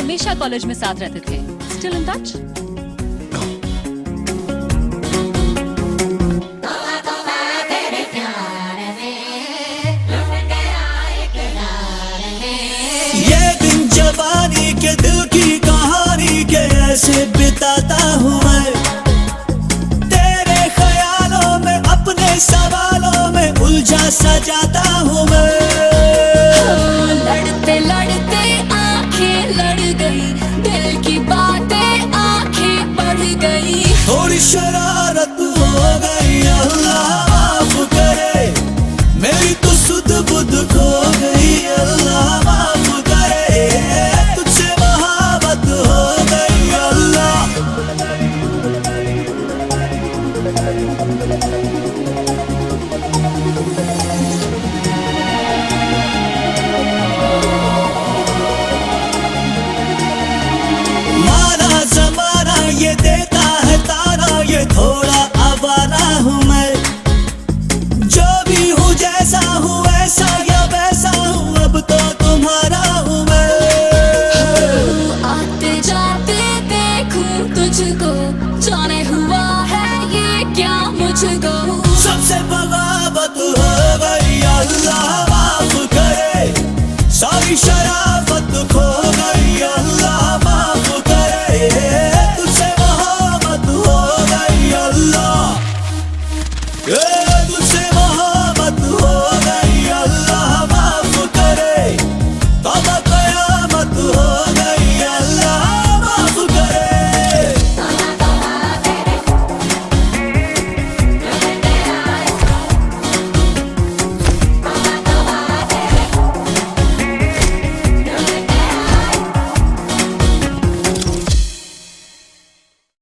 हमेशा कॉलेज में साथ रहते थे। Still in touch? ये दिन जवानी के दिल की कहानी के ऐसे बिताता हूँ मैं, तेरे ख्यालों में अपने सवालों में उलझा सजाता हूँ मैं। लड़ते लड़ते आंखें लड़ गई, दिल की बातें आंखें बढ़ गई। थोड़ी शरारत हो गई, अल्लाह माफ करे, मेरी तो सुध बुध खो गई, अल्लाह माफ करे, तुझसे मोहब्बत हो गई अल्लाह। माना जमाना ये देता है ताना, ये थोड़ा आवारा हूँ मैं, जो भी हूँ जैसा हूँ ऐसा या वैसा हूँ, अब तो तुम्हारा हूँ मैं। आते जाते देखूं तुझको, जाने हुआ है ये क्या मुझको। सबसे बगावत हो गई, अल्लाह माफ करे, सारी शराफत खो गई, अल्लाह माफ करे, तुझसे मोहब्बत हो गई अल्लाह, तुझसे मोहब्बत हो गई, अल्लाह माफ करे, तब कयामत हो गई।